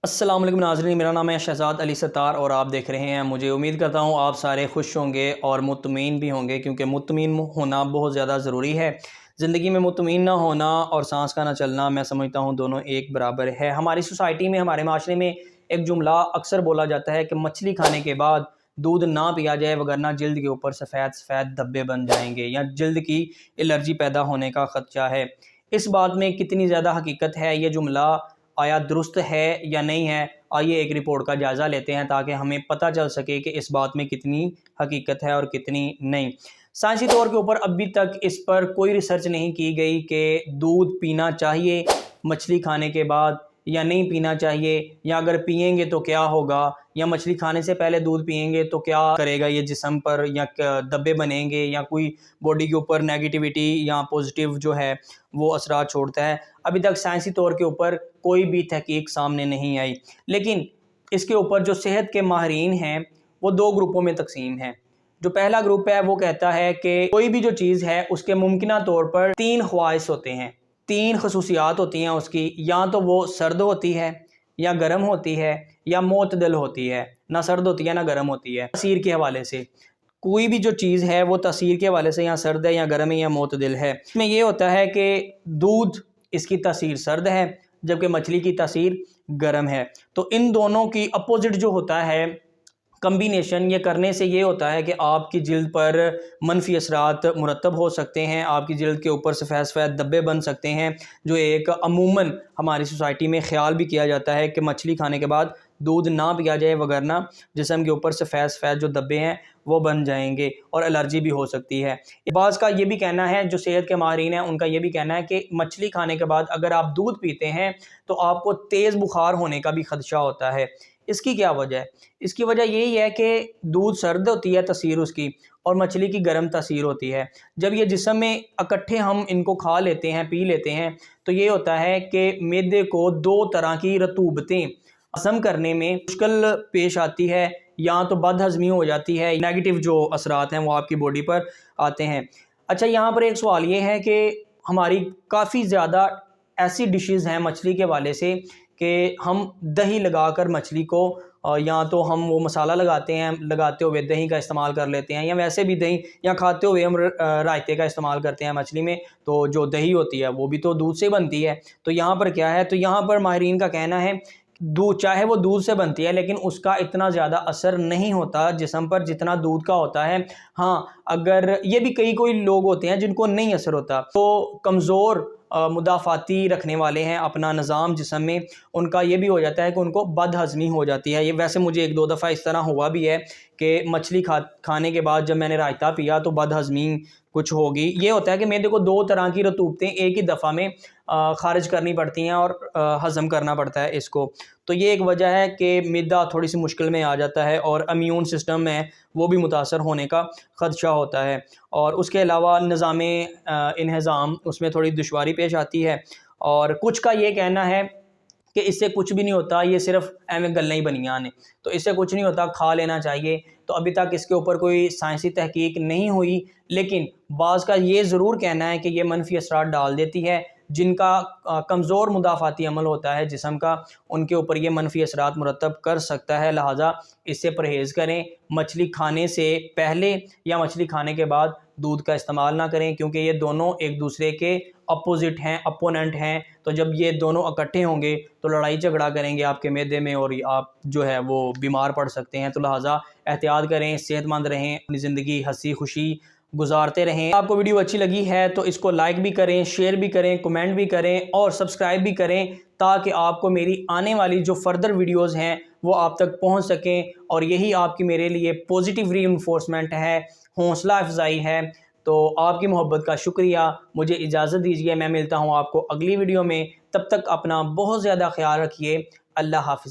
السلام علیکم ناظرین، میرا نام ہے شہزاد علی ستار اور آپ دیکھ رہے ہیں مجھے۔ امید کرتا ہوں آپ سارے خوش ہوں گے اور مطمئن بھی ہوں گے، کیونکہ مطمئن ہونا بہت زیادہ ضروری ہے۔ زندگی میں مطمئن نہ ہونا اور سانس کا نہ چلنا، میں سمجھتا ہوں دونوں ایک برابر ہے۔ ہماری سوسائٹی میں، ہمارے معاشرے میں ایک جملہ اکثر بولا جاتا ہے کہ مچھلی کھانے کے بعد دودھ نہ پیا جائے، وگرنہ جلد کے اوپر سفید سفید دھبے بن جائیں گے یا جلد کی الرجی پیدا ہونے کا خدشہ ہے۔ اس بات میں کتنی زیادہ حقیقت ہے؟ یہ جملہ آیا درست ہے یا نہیں ہے؟ آئیے ایک رپورٹ کا جائزہ لیتے ہیں تاکہ ہمیں پتہ چل سکے کہ اس بات میں کتنی حقیقت ہے اور کتنی نہیں۔ سائنسی طور کے اوپر ابھی تک اس پر کوئی ریسرچ نہیں کی گئی کہ دودھ پینا چاہیے مچھلی کھانے کے بعد یا نہیں پینا چاہیے، یا اگر پئیں گے تو کیا ہوگا، یا مچھلی کھانے سے پہلے دودھ پئیں گے تو کیا کرے گا یہ جسم پر، یا دبے بنیں گے، یا کوئی باڈی کے اوپر نیگیٹیوٹی یا پوزیٹیو جو ہے وہ اثرات چھوڑتا ہے۔ ابھی تک سائنسی طور کے اوپر کوئی بھی تحقیق سامنے نہیں آئی، لیکن اس کے اوپر جو صحت کے ماہرین ہیں وہ دو گروپوں میں تقسیم ہیں۔ جو پہلا گروپ ہے وہ کہتا ہے کہ کوئی بھی جو چیز ہے اس کے ممکنہ طور پر تین خواص ہوتے ہیں، تین خصوصیات ہوتی ہیں اس کی، یا تو وہ سرد ہوتی ہے، یا گرم ہوتی ہے، یا معتدل ہوتی ہے۔ نہ سرد ہوتی ہے نہ گرم ہوتی ہے۔ تاثیر کے حوالے سے کوئی بھی جو چیز ہے وہ تاثیر کے حوالے سے یا سرد ہے یا گرم ہے یا معتدل ہے۔ اس میں یہ ہوتا ہے کہ دودھ اس کی تاثیر سرد ہے جبکہ مچھلی کی تاثیر گرم ہے۔ تو ان دونوں کی اپوزٹ جو ہوتا ہے کمبینیشن، یہ کرنے سے یہ ہوتا ہے کہ آپ کی جلد پر منفی اثرات مرتب ہو سکتے ہیں، آپ کی جلد کے اوپر سفید سفید دھبے بن سکتے ہیں، جو ایک عموماً ہماری سوسائٹی میں خیال بھی کیا جاتا ہے کہ مچھلی کھانے کے بعد دودھ نہ پیا جائے، وگرنہ جسم کے اوپر سفید سفید جو دھبے ہیں وہ بن جائیں گے اور الرجی بھی ہو سکتی ہے۔ بعض کا یہ بھی کہنا ہے، جو صحت کے ماہرین ہیں ان کا یہ بھی کہنا ہے کہ مچھلی کھانے کے بعد اگر آپ دودھ پیتے ہیں تو آپ کو تیز بخار ہونے کا بھی خدشہ ہوتا ہے۔ اس کی کیا وجہ ہے؟ اس کی وجہ یہی ہے کہ دودھ سرد ہوتی ہے تاثیر اس کی، اور مچھلی کی گرم تاثیر ہوتی ہے۔ جب یہ جسم میں اکٹھے ہم ان کو کھا لیتے ہیں، پی لیتے ہیں، تو یہ ہوتا ہے کہ معدے کو دو طرح کی رطوبتیں ہضم کرنے میں مشکل پیش آتی ہے، یا تو بد ہضمی ہو جاتی ہے، نیگیٹو جو اثرات ہیں وہ آپ کی باڈی پر آتے ہیں۔ اچھا، یہاں پر ایک سوال یہ ہے کہ ہماری کافی زیادہ ایسی ڈشز ہیں مچھلی کے حوالے سے کہ ہم دہی لگا کر مچھلی کو، یا تو ہم وہ مسالہ لگاتے ہیں، لگاتے ہوئے دہی کا استعمال کر لیتے ہیں، یا ویسے بھی دہی، یا کھاتے ہوئے ہم رائتے کا استعمال کرتے ہیں مچھلی میں، تو جو دہی ہوتی ہے وہ بھی تو دودھ سے بنتی ہے۔ تو یہاں پر کیا ہے؟ تو یہاں پر ماہرین کا کہنا ہے دودھ چاہے وہ دودھ سے بنتی ہے لیکن اس کا اتنا زیادہ اثر نہیں ہوتا جسم پر جتنا دودھ کا ہوتا ہے۔ ہاں، اگر یہ بھی کوئی لوگ ہوتے ہیں جن کو نہیں اثر ہوتا، تو کمزور مدافعتی رکھنے والے ہیں اپنا نظام جسم میں، ان کا یہ بھی ہو جاتا ہے کہ ان کو بد ہضمی ہو جاتی ہے۔ یہ ویسے مجھے ایک دو دفعہ اس طرح ہوا بھی ہے کہ مچھلی کھانے کے بعد جب میں نے رائتا پیا تو بد ہضمی کچھ ہوگی۔ یہ ہوتا ہے کہ معدے کو دو طرح کی رطوبتیں ایک ہی دفعہ میں خارج کرنی پڑتی ہیں اور ہضم کرنا پڑتا ہے اس کو۔ تو یہ ایک وجہ ہے کہ معدہ تھوڑی سی مشکل میں آ جاتا ہے، اور امیون سسٹم ہے وہ بھی متاثر ہونے کا خدشہ ہوتا ہے، اور اس کے علاوہ نظام انہضام اس میں تھوڑی دشواری پیش آتی ہے۔ اور کچھ کا یہ کہنا ہے کہ اس سے کچھ بھی نہیں ہوتا، یہ صرف ایویں گلیں ہی بنیاں نے، تو اس سے کچھ نہیں ہوتا، کھا لینا چاہیے۔ تو ابھی تک اس کے اوپر کوئی سائنسی تحقیق نہیں ہوئی، لیکن بعض کا یہ ضرور کہنا ہے کہ یہ منفی اثرات ڈال دیتی ہے۔ جن کا کمزور مدافعتی عمل ہوتا ہے جسم کا، ان کے اوپر یہ منفی اثرات مرتب کر سکتا ہے، لہٰذا اس سے پرہیز کریں۔ مچھلی کھانے سے پہلے یا مچھلی کھانے کے بعد دودھ کا استعمال نہ کریں، کیونکہ یہ دونوں ایک دوسرے کے اپوزٹ ہیں، اپوننٹ ہیں۔ تو جب یہ دونوں اکٹھے ہوں گے تو لڑائی جھگڑا کریں گے آپ کے معدے میں، اور آپ جو ہے وہ بیمار پڑ سکتے ہیں۔ تو لہٰذا احتیاط کریں، صحت مند رہیں، اپنی زندگی ہنسی خوشی گزارتے رہیں۔ آپ کو ویڈیو اچھی لگی ہے تو اس کو لائک بھی کریں، شیئر بھی کریں، کمنٹ بھی کریں اور سبسکرائب بھی کریں، تاکہ آپ کو میری آنے والی جو فردر ویڈیوز ہیں وہ آپ تک پہنچ سکیں، اور یہی آپ کی میرے لیے پوزیٹیو ری انفورسمنٹ ہے، حوصلہ افزائی ہے۔ تو آپ کی محبت کا شکریہ۔ مجھے اجازت دیجیے، میں ملتا ہوں آپ کو اگلی ویڈیو میں۔ تب تک اپنا بہت زیادہ خیال رکھیے۔ اللہ حافظ۔